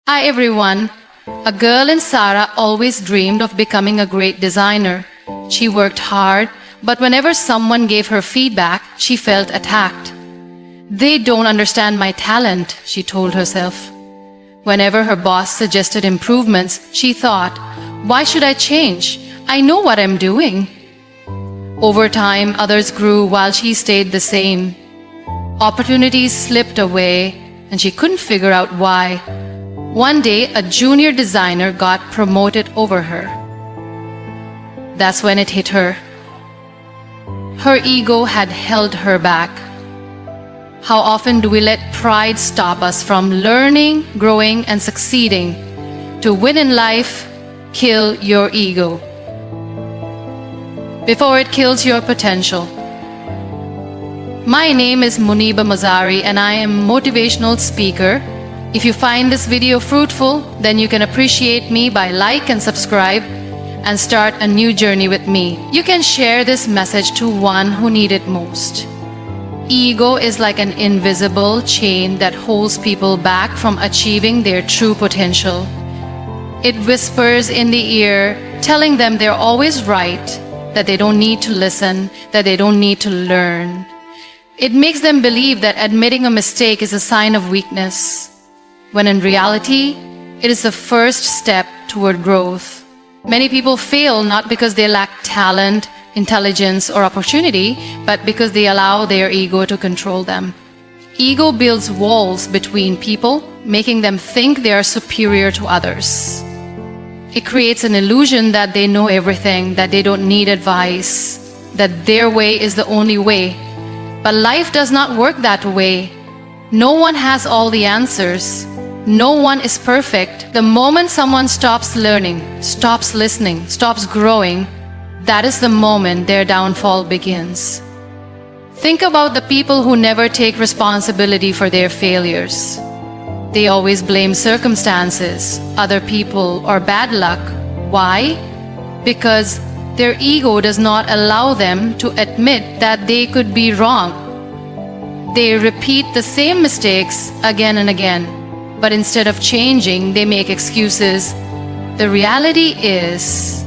Hi everyone. A girl in Sara always dreamed of becoming a great designer. She worked hard, but whenever someone gave her feedback, she felt attacked. They don't understand my talent, she told herself. Whenever her boss suggested improvements, she thought, why should I change? I know what I'm doing. Over time, others grew while she stayed the same. Opportunities slipped away, and she couldn't figure out why. One day, a junior designer got promoted over her. That's when it hit her. Her ego had held her back. How often do we let pride stop us from learning, growing, and succeeding? To win in life, kill your ego before it kills your potential. My name is Muniba Mazari and I am a motivational speaker. If you find this video fruitful, then you can appreciate me by like and subscribe and start a new journey with me. You can share this message to one who needs it most. Ego is like an invisible chain that holds people back from achieving their true potential. It whispers in the ear, telling them they're always right, that they don't need to listen, that they don't need to learn. It makes them believe that admitting a mistake is a sign of weakness, when in reality, it is the first step toward growth. Many people fail not because they lack talent, intelligence, or opportunity, but because they allow their ego to control them. Ego builds walls between people, making them think they are superior to others. It creates an illusion that they know everything, that they don't need advice, that their way is the only way. But life does not work that way. No one has all the answers. No one is perfect. The moment someone stops learning, stops listening, stops growing, that is the moment their downfall begins. Think about the people who never take responsibility for their failures. They always blame circumstances, other people, or bad luck. Why? Because their ego does not allow them to admit that they could be wrong. They repeat the same mistakes again and again. But instead of changing, they make excuses. The reality is,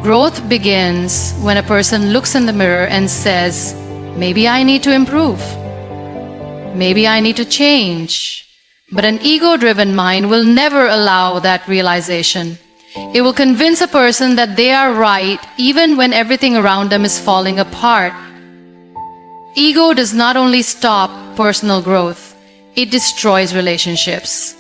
growth begins when a person looks in the mirror and says, maybe I need to improve. Maybe I need to change. But an ego-driven mind will never allow that realization. It will convince a person that they are right even when everything around them is falling apart. Ego does not only stop personal growth, it destroys relationships.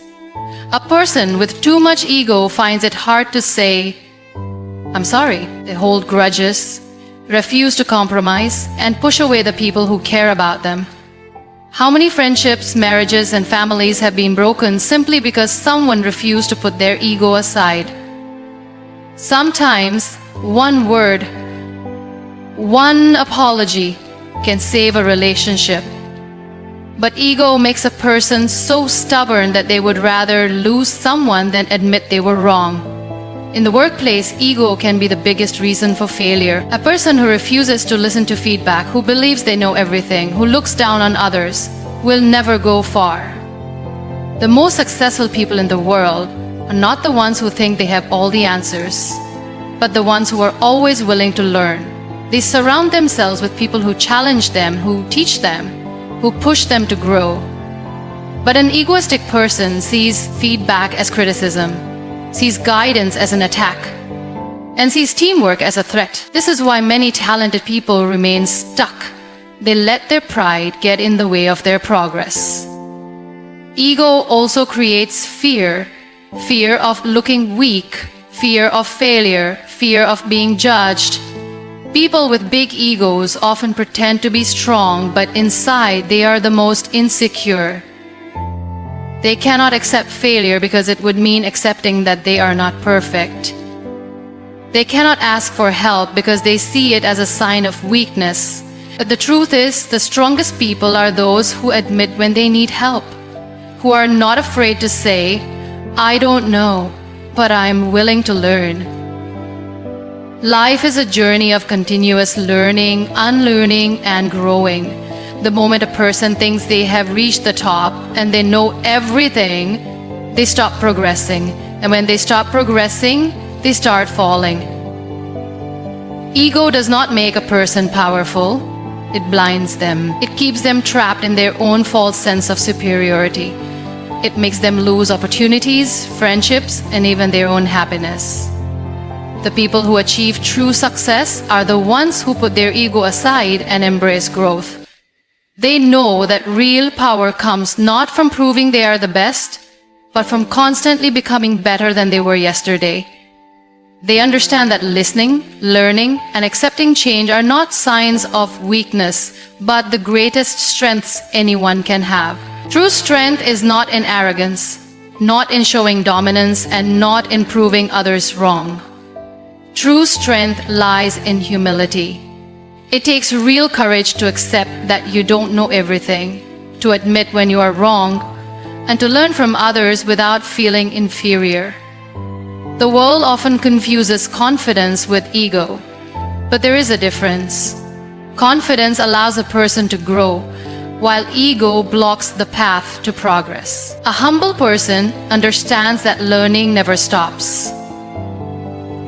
A person with too much ego finds it hard to say, I'm sorry. They hold grudges, refuse to compromise, and push away the people who care about them. How many friendships, marriages, and families have been broken simply because someone refused to put their ego aside? Sometimes, one word, one apology can save a relationship. But ego makes a person so stubborn that they would rather lose someone than admit they were wrong. In the workplace, ego can be the biggest reason for failure. A person who refuses to listen to feedback, who believes they know everything, who looks down on others, will never go far. The most successful people in the world are not the ones who think they have all the answers, but the ones who are always willing to learn. They surround themselves with people who challenge them, who teach them, who push them to grow. But an egoistic person sees feedback as criticism, sees guidance as an attack, and sees teamwork as a threat. This is why many talented people remain stuck. They let their pride get in the way of their progress. Ego also creates fear, fear of looking weak, fear of failure, fear of being judged. People with big egos often pretend to be strong, but inside they are the most insecure. They cannot accept failure because it would mean accepting that they are not perfect. They cannot ask for help because they see it as a sign of weakness. But the truth is, the strongest people are those who admit when they need help, who are not afraid to say, I don't know, but I'm willing to learn. Life is a journey of continuous learning, unlearning, and growing. The moment a person thinks they have reached the top and they know everything, they stop progressing. And when they stop progressing, they start falling. Ego does not make a person powerful. It blinds them. It keeps them trapped in their own false sense of superiority. It makes them lose opportunities, friendships, and even their own happiness. The people who achieve true success are the ones who put their ego aside and embrace growth. They know that real power comes not from proving they are the best, but from constantly becoming better than they were yesterday. They understand that listening, learning, and accepting change are not signs of weakness, but the greatest strengths anyone can have. True strength is not in arrogance, not in showing dominance, and not in proving others wrong. True strength lies in humility. It takes real courage to accept that you don't know everything, to admit when you are wrong, and to learn from others without feeling inferior. The world often confuses confidence with ego, but there is a difference. Confidence allows a person to grow, while ego blocks the path to progress. A humble person understands that learning never stops.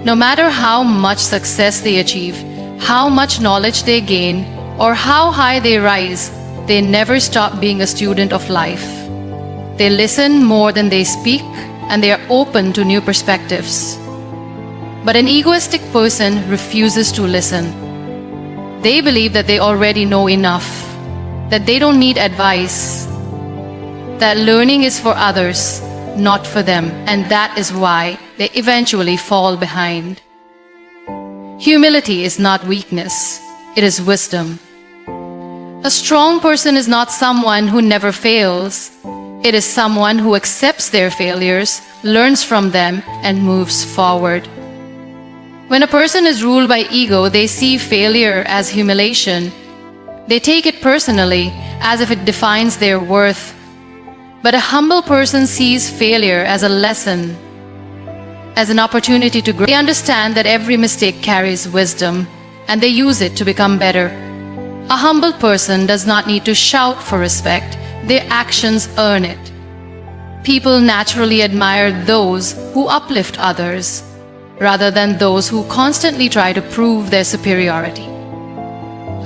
No matter how much success they achieve, how much knowledge they gain, or how high they rise, they never stop being a student of life. They listen more than they speak, and they are open to new perspectives. But an egoistic person refuses to listen. They believe that they already know enough, that they don't need advice, that learning is for others, not for them, and that is why they eventually fall behind. Humility is not weakness, it is wisdom. A strong person is not someone who never fails. It is someone who accepts their failures, learns from them, and moves forward. When a person is ruled by ego, they see failure as humiliation. They take it personally, as if it defines their worth. But a humble person sees failure as a lesson, as an opportunity to grow. They understand that every mistake carries wisdom, and they use it to become better. A humble person does not need to shout for respect. Their actions earn it. People naturally admire those who uplift others, rather than those who constantly try to prove their superiority.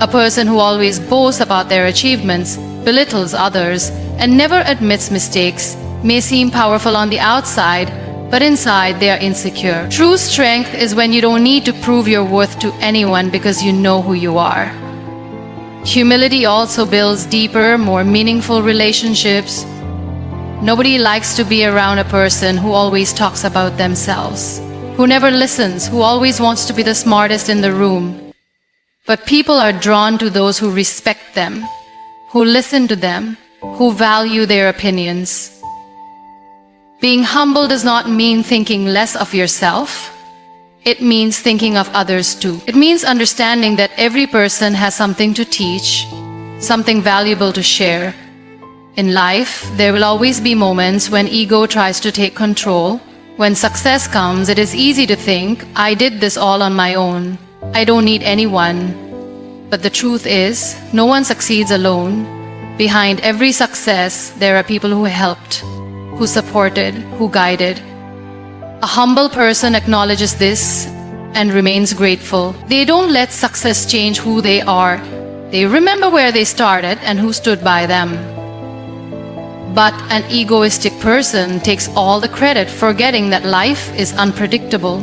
A person who always boasts about their achievements, belittles others, and never admits mistakes may seem powerful on the outside, but inside they are insecure. True strength is when you don't need to prove your worth to anyone because you know who you are. Humility also builds deeper, more meaningful relationships. Nobody likes to be around a person who always talks about themselves, who never listens, who always wants to be the smartest in the room. But people are drawn to those who respect them, who listen to them, who value their opinions. Being humble does not mean thinking less of yourself. It means thinking of others too. It means understanding that every person has something to teach, something valuable to share. In life, there will always be moments when ego tries to take control. When success comes, it is easy to think, I did this all on my own. I don't need anyone. But the truth is, no one succeeds alone. Behind every success, there are people who helped, who supported, who guided. A humble person acknowledges this and remains grateful. They don't let success change who they are. They remember where they started and who stood by them. But an egoistic person takes all the credit, forgetting that life is unpredictable.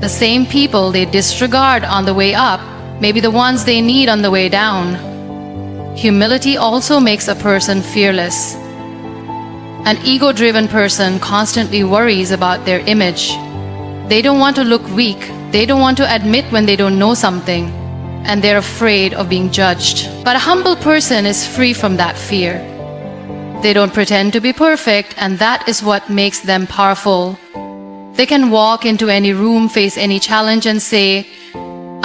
The same people they disregard on the way up may be the ones they need on the way down. Humility also makes a person fearless. An ego-driven person constantly worries about their image. They don't want to look weak. They don't want to admit when they don't know something. And they're afraid of being judged. But a humble person is free from that fear. They don't pretend to be perfect, and that is what makes them powerful. They can walk into any room, face any challenge, and say,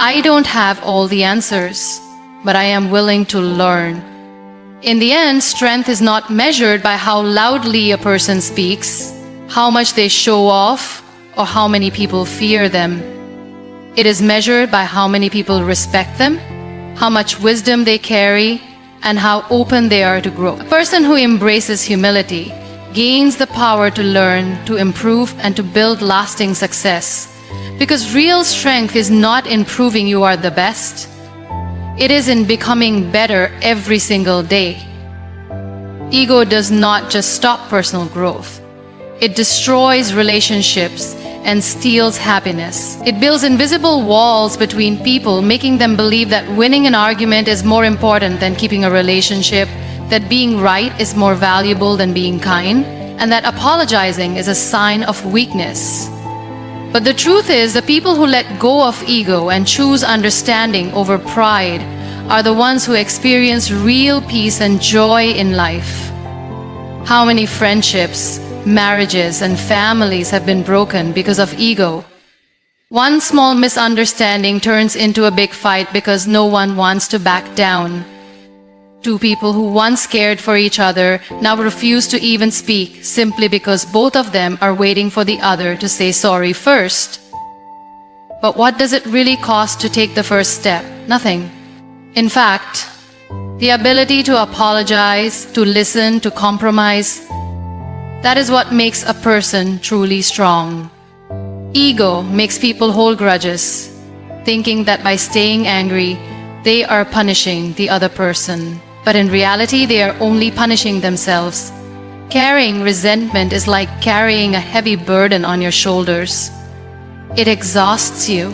I don't have all the answers, but I am willing to learn. In the end, strength is not measured by how loudly a person speaks, how much they show off, or how many people fear them. It is measured by how many people respect them, how much wisdom they carry, and how open they are to grow. A person who embraces humility gains the power to learn, to improve, and to build lasting success. Because real strength is not in proving you are the best. It is in becoming better every single day. Ego does not just stop personal growth. It destroys relationships and steals happiness. It builds invisible walls between people, making them believe that winning an argument is more important than keeping a relationship, that being right is more valuable than being kind, and that apologizing is a sign of weakness. But the truth is, the people who let go of ego and choose understanding over pride are the ones who experience real peace and joy in life. How many friendships, marriages, and families have been broken because of ego? One small misunderstanding turns into a big fight because no one wants to back down. Two people who once cared for each other now refuse to even speak simply because both of them are waiting for the other to say sorry first. But what does it really cost to take the first step? Nothing. In fact, the ability to apologize, to listen, to compromise, that is what makes a person truly strong. Ego makes people hold grudges, thinking that by staying angry, they are punishing the other person. But in reality, they are only punishing themselves. Carrying resentment is like carrying a heavy burden on your shoulders. It exhausts you,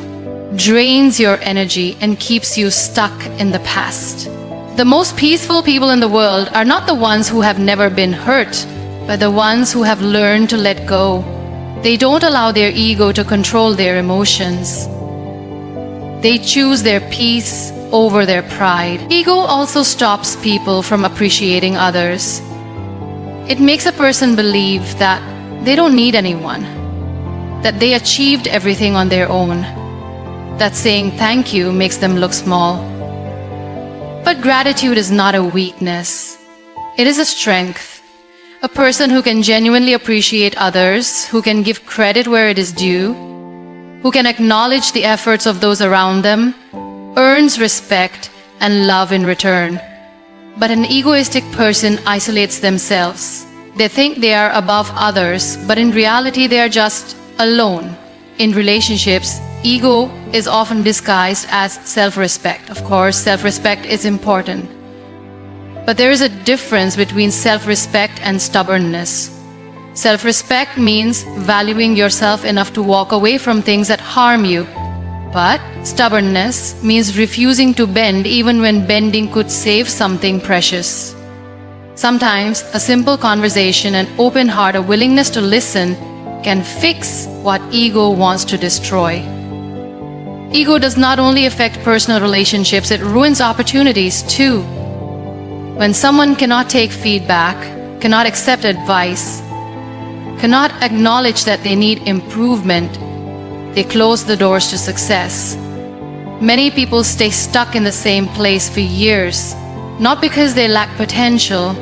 drains your energy, and keeps you stuck in the past. The most peaceful people in the world are not the ones who have never been hurt, but the ones who have learned to let go. They don't allow their ego to control their emotions. They choose their peace over their pride. Ego also stops people from appreciating others. It makes a person believe that they don't need anyone, that they achieved everything on their own, that saying thank you makes them look small. But gratitude is not a weakness. It is a strength. A person who can genuinely appreciate others, who can give credit where it is due, who can acknowledge the efforts of those around them, earns respect and love in return. But an egoistic person isolates themselves. They think they are above others, but in reality they are just alone. In relationships, ego is often disguised as self-respect. Of course, self-respect is important. But there is a difference between self-respect and stubbornness. Self-respect means valuing yourself enough to walk away from things that harm you. But stubbornness means refusing to bend even when bending could save something precious. Sometimes a simple conversation, an open heart, a willingness to listen can fix what ego wants to destroy. Ego does not only affect personal relationships, it ruins opportunities too. When someone cannot take feedback, cannot accept advice, cannot acknowledge that they need improvement, they close the doors to success. Many people stay stuck in the same place for years, not because they lack potential,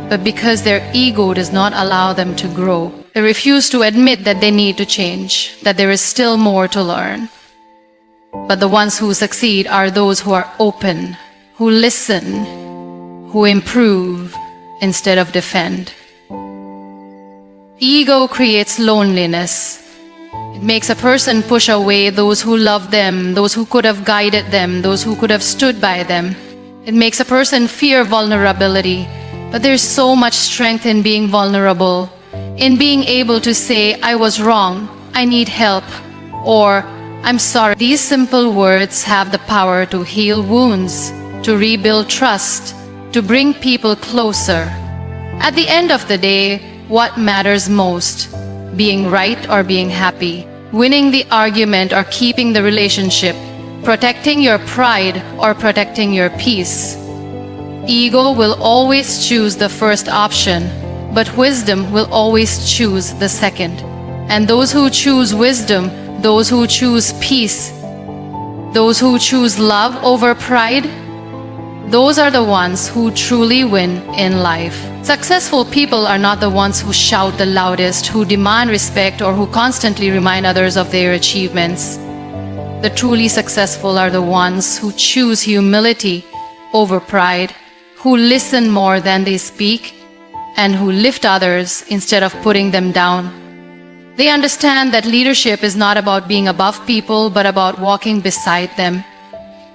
but because their ego does not allow them to grow. They refuse to admit that they need to change, that there is still more to learn. But the ones who succeed are those who are open, who listen, who improve instead of defend. Ego creates loneliness. It makes a person push away those who love them, those who could have guided them, those who could have stood by them. It makes a person fear vulnerability. But there's so much strength in being vulnerable, in being able to say, I was wrong, I need help, or I'm sorry. These simple words have the power to heal wounds, to rebuild trust, to bring people closer. At the end of the day, what matters most? Being right or being happy? Winning the argument or keeping the relationship? Protecting your pride or protecting your peace? Ego will always choose the first option, but wisdom will always choose the second. And those who choose wisdom, those who choose peace, those who choose love over pride, those are the ones who truly win in life. Successful people are not the ones who shout the loudest, who demand respect, or who constantly remind others of their achievements. The truly successful are the ones who choose humility over pride, who listen more than they speak, and who lift others instead of putting them down. They understand that leadership is not about being above people, but about walking beside them.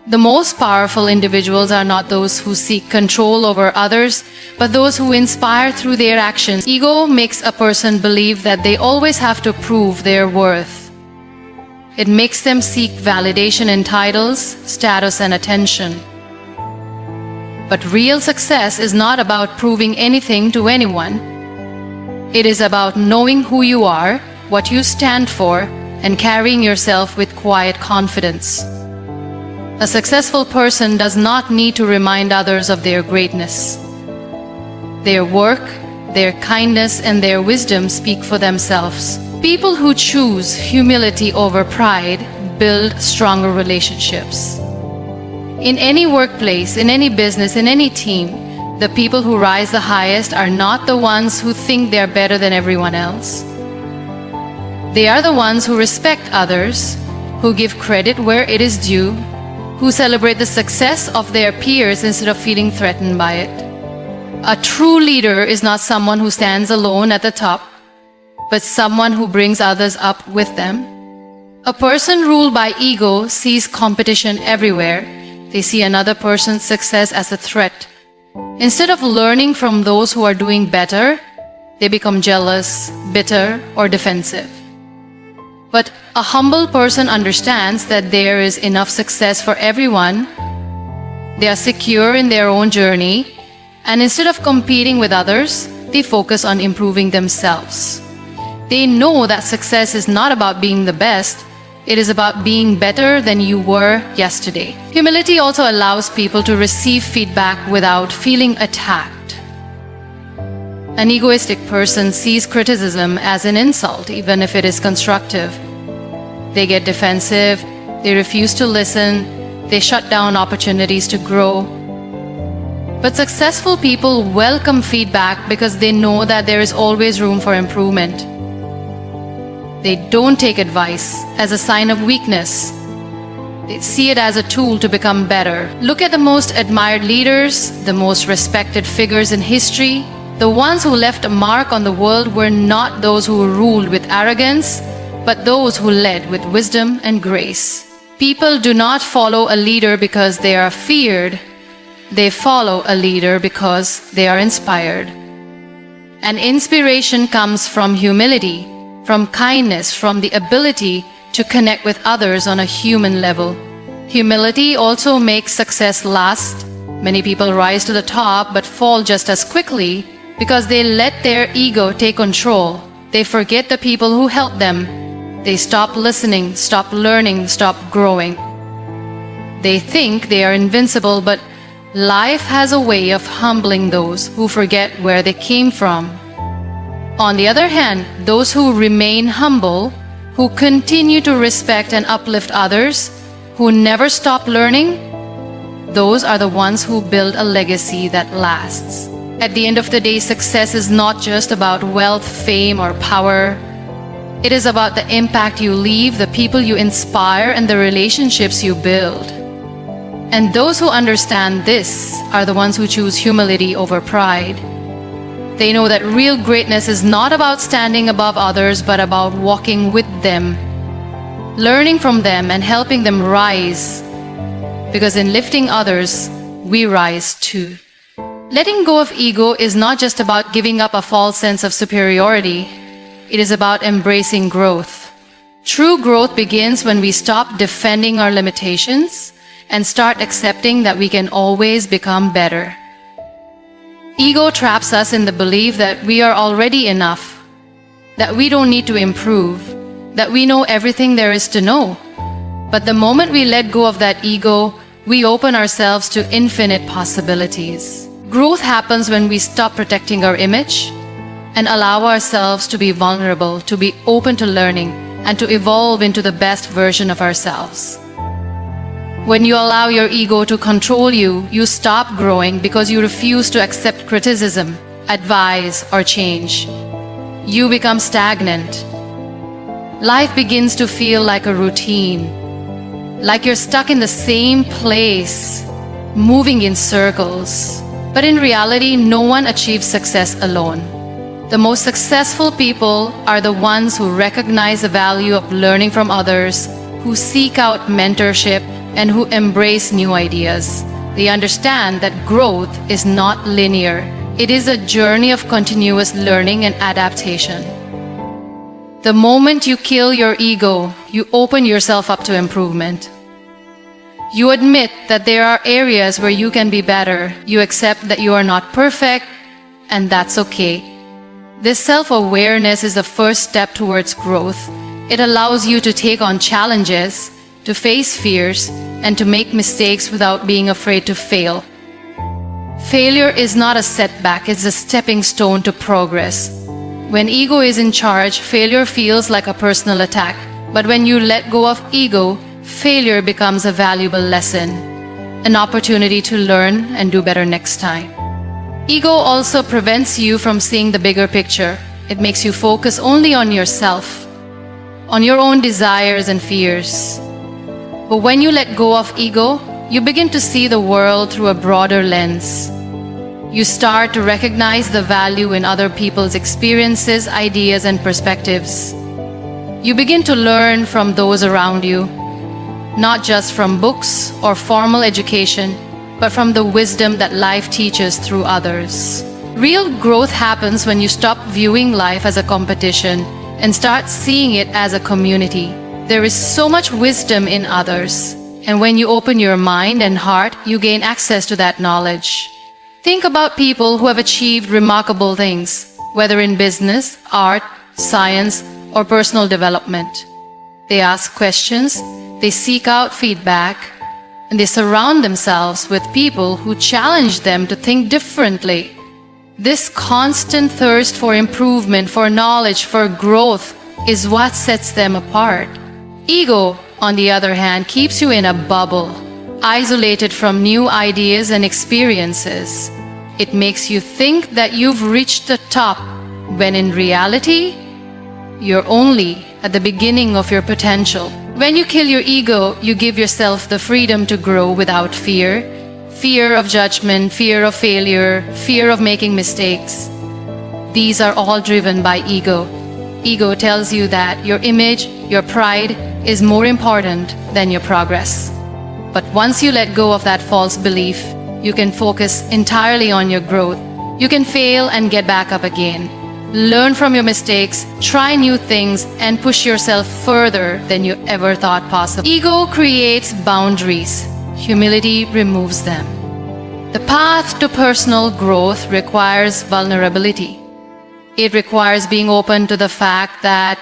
The most powerful individuals are not those who seek control over others, but those who inspire through their actions. Ego makes a person believe that they always have to prove their worth. It makes them seek validation in titles, status, and attention. But real success is not about proving anything to anyone. It is about knowing who you are, what you stand for, and carrying yourself with quiet confidence. A successful person does not need to remind others of their greatness. Their work, their kindness, and their wisdom speak for themselves. People who choose humility over pride build stronger relationships. In any workplace, in any business, in any team, the people who rise the highest are not the ones who think they're better than everyone else. They are the ones who respect others, who give credit where it is due, who celebrate the success of their peers instead of feeling threatened by it. A true leader is not someone who stands alone at the top, but someone who brings others up with them. A person ruled by ego sees competition everywhere. They see another person's success as a threat. Instead of learning from those who are doing better, they become jealous, bitter, or defensive. But a humble person understands that there is enough success for everyone. They are secure in their own journey, and instead of competing with others, they focus on improving themselves. They know that success is not about being the best, it is about being better than you were yesterday. Humility also allows people to receive feedback without feeling attacked. An egoistic person sees criticism as an insult, even if it is constructive. They get defensive, they refuse to listen, they shut down opportunities to grow. But successful people welcome feedback because they know that there is always room for improvement. They don't take advice as a sign of weakness. They see it as a tool to become better. Look at the most admired leaders, the most respected figures in history. The ones who left a mark on the world were not those who ruled with arrogance, but those who led with wisdom and grace. People do not follow a leader because they are feared. They follow a leader because they are inspired. And inspiration comes from humility, from kindness, from the ability to connect with others on a human level. Humility also makes success last. Many people rise to the top but fall just as quickly because they let their ego take control. They forget the people who helped them. They stop listening, stop learning, stop growing. They think they are invincible, but life has a way of humbling those who forget where they came from. On the other hand, those who remain humble, who continue to respect and uplift others, who never stop learning, those are the ones who build a legacy that lasts. At the end of the day, success is not just about wealth, fame, or power. It is about the impact you leave, the people you inspire, and the relationships you build. And those who understand this are the ones who choose humility over pride. They know that real greatness is not about standing above others, but about walking with them, learning from them, and helping them rise. Because in lifting others, we rise too. Letting go of ego is not just about giving up a false sense of superiority. It is about embracing growth. True growth begins when we stop defending our limitations and start accepting that we can always become better. Ego traps us in the belief that we are already enough, that we don't need to improve, that we know everything there is to know. But the moment we let go of that ego, we open ourselves to infinite possibilities. Growth happens when we stop protecting our image and allow ourselves to be vulnerable, to be open to learning, and to evolve into the best version of ourselves. When you allow your ego to control you, you stop growing because you refuse to accept criticism, advice, or change. You become stagnant. Life begins to feel like a routine, like you're stuck in the same place, moving in circles. But in reality, no one achieves success alone. The most successful people are the ones who recognize the value of learning from others, who seek out mentorship, and who embrace new ideas. They understand that growth is not linear. It is a journey of continuous learning and adaptation. The moment you kill your ego, you open yourself up to improvement. You admit that there are areas where you can be better. You accept that you are not perfect, and that's okay. This self-awareness is the first step towards growth. It allows you to take on challenges, to face fears, and to make mistakes without being afraid to fail. Failure is not a setback, it's a stepping stone to progress. When ego is in charge, failure feels like a personal attack. But when you let go of ego, failure becomes a valuable lesson, an opportunity to learn and do better next time. Ego also prevents you from seeing the bigger picture. It makes you focus only on yourself, on your own desires and fears. But when you let go of ego, you begin to see the world through a broader lens. You start to recognize the value in other people's experiences, ideas, and perspectives. You begin to learn from those around you, not just from books or formal education, but from the wisdom that life teaches through others. Real growth happens when you stop viewing life as a competition and start seeing it as a community. There is so much wisdom in others, and when you open your mind and heart, you gain access to that knowledge. Think about people who have achieved remarkable things, whether in business, art, science, or personal development. They ask questions, they seek out feedback, and they surround themselves with people who challenge them to think differently. This constant thirst for improvement, for knowledge, for growth is what sets them apart. Ego, on the other hand, keeps you in a bubble, isolated from new ideas and experiences. It makes you think that you've reached the top, when in reality, you're only at the beginning of your potential. When you kill your ego, you give yourself the freedom to grow without fear. Fear of judgment, fear of failure, fear of making mistakes. These are all driven by ego. Ego tells you that your image, your pride, is more important than your progress. But once you let go of that false belief, you can focus entirely on your growth. You can fail and get back up again. Learn from your mistakes, try new things, and push yourself further than you ever thought possible. Ego creates boundaries. Humility removes them. The path to personal growth requires vulnerability. It requires being open to the fact that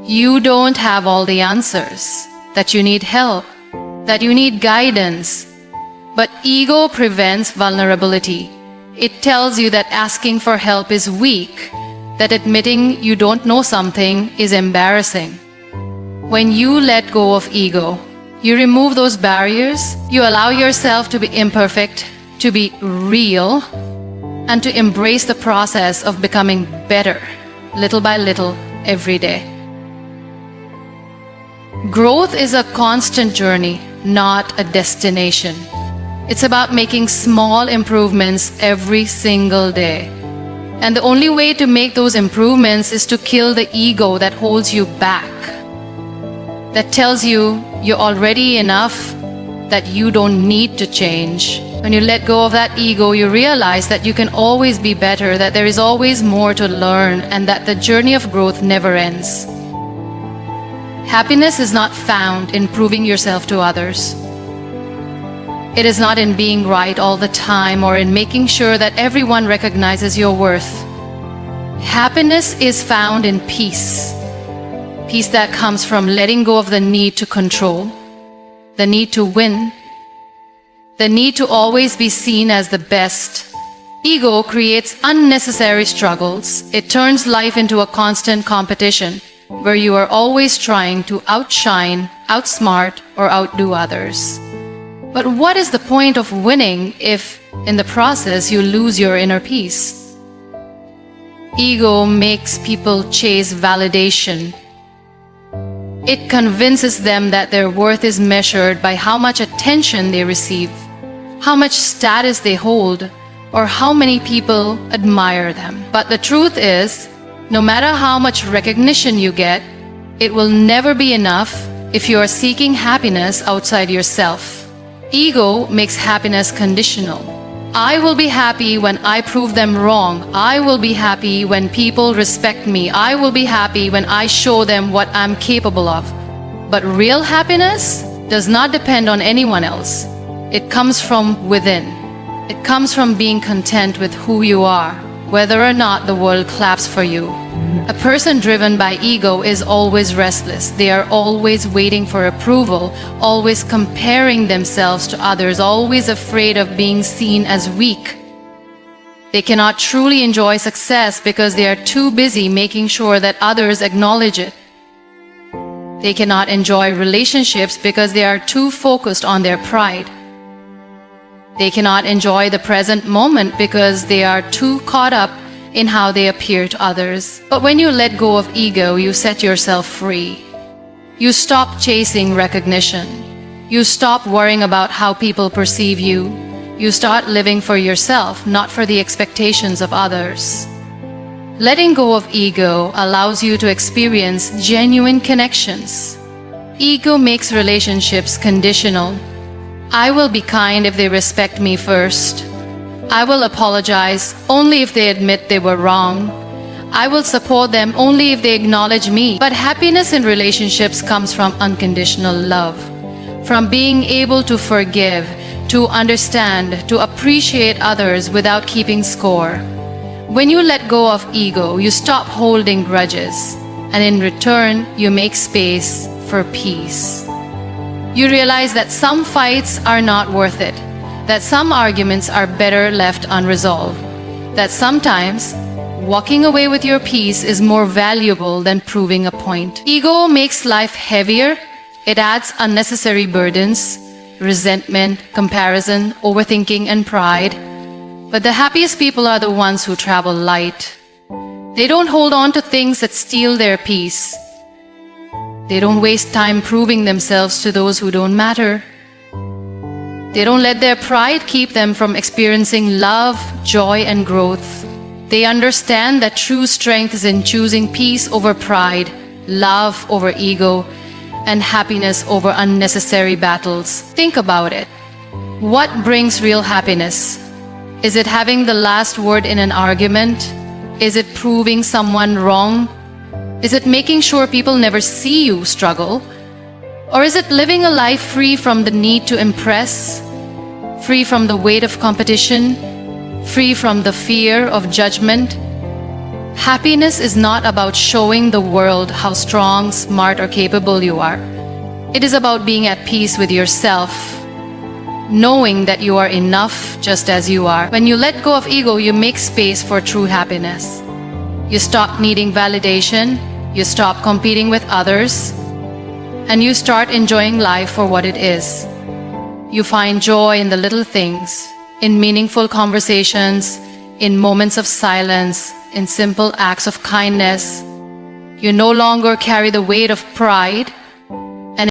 you don't have all the answers, that you need help, that you need guidance. But ego prevents vulnerability. It tells you that asking for help is weak, that admitting you don't know something is embarrassing. When you let go of ego, you remove those barriers, you allow yourself to be imperfect, to be real, and to embrace the process of becoming better, little by little, every day. Growth is a constant journey, not a destination. It's about making small improvements every single day. And the only way to make those improvements is to kill the ego that holds you back, that tells you you're already enough, that you don't need to change. When you let go of that ego, you realize that you can always be better, that there is always more to learn, and that the journey of growth never ends. Happiness is not found in proving yourself to others. It is not in being right all the time or in making sure that everyone recognizes your worth. Happiness is found in peace. Peace that comes from letting go of the need to control, the need to win, the need to always be seen as the best. Ego creates unnecessary struggles. It turns life into a constant competition where you are always trying to outshine, outsmart, or outdo others. But what is the point of winning if, in the process, you lose your inner peace? Ego makes people chase validation. It convinces them that their worth is measured by how much attention they receive, how much status they hold, or how many people admire them. But the truth is, no matter how much recognition you get, it will never be enough if you are seeking happiness outside yourself. Ego makes happiness conditional. I will be happy when I prove them wrong. I will be happy when people respect me. I will be happy when I show them what I'm capable of. But real happiness does not depend on anyone else. It comes from within. It comes from being content with who you are, whether or not the world claps for you. A person driven by ego is always restless. They are always waiting for approval, always comparing themselves to others, always afraid of being seen as weak. They cannot truly enjoy success because they are too busy making sure that others acknowledge it. They cannot enjoy relationships because they are too focused on their pride. They cannot enjoy the present moment because they are too caught up in how they appear to others. But when you let go of ego, you set yourself free. You stop chasing recognition. You stop worrying about how people perceive you. You start living for yourself, not for the expectations of others. Letting go of ego allows you to experience genuine connections. Ego makes relationships conditional. I will be kind if they respect me first. I will apologize only if they admit they were wrong. I will support them only if they acknowledge me. But happiness in relationships comes from unconditional love, from being able to forgive, to understand, to appreciate others without keeping score. When you let go of ego, you stop holding grudges, and in return, you make space for peace. You realize that some fights are not worth it, that some arguments are better left unresolved, that sometimes walking away with your peace is more valuable than proving a point. Ego makes life heavier. It adds unnecessary burdens, resentment, comparison, overthinking, and pride. But the happiest people are the ones who travel light. They don't hold on to things that steal their peace. They don't waste time proving themselves to those who don't matter. They don't let their pride keep them from experiencing love, joy, and growth. They understand that true strength is in choosing peace over pride, love over ego, and happiness over unnecessary battles. Think about it. What brings real happiness? Is it having the last word in an argument? Is it proving someone wrong? Is it making sure people never see you struggle? Or is it living a life free from the need to impress, free from the weight of competition, free from the fear of judgment? Happiness is not about showing the world how strong, smart, or capable you are. It is about being at peace with yourself, knowing that you are enough just as you are. When you let go of ego, you make space for true happiness. You stop needing validation, you stop competing with others, and you start enjoying life for what it is. You find joy in the little things, in meaningful conversations, in moments of silence, in simple acts of kindness. You no longer carry the weight of pride.